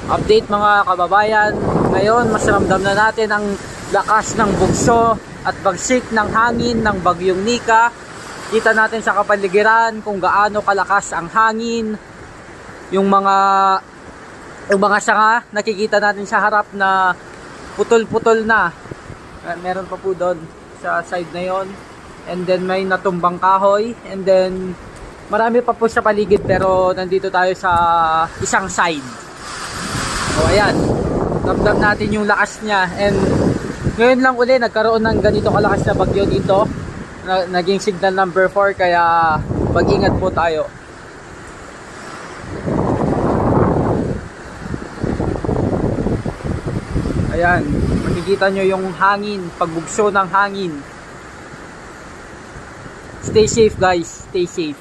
Update mga kababayan. Ngayon mas ramdam na natin ang lakas ng bugso at bagsik ng hangin ng bagyong Nika. Kita natin sa kapaligiran kung gaano kalakas ang hangin. Yung mga sanga nakikita natin sa harap na putol-putol na. Meron pa po doon sa side na yon. And then may natumbang kahoy. And then marami pa po sa paligid pero nandito tayo sa isang side. O ayan, ramdam natin yung lakas niya. And ngayon lang uli nagkaroon ng ganito kalakas na bagyo dito. Naging signal number 4 kaya mag-ingat po tayo. Ayan, makikita nyo yung hangin, pagbugso ng hangin. Stay safe guys, stay safe.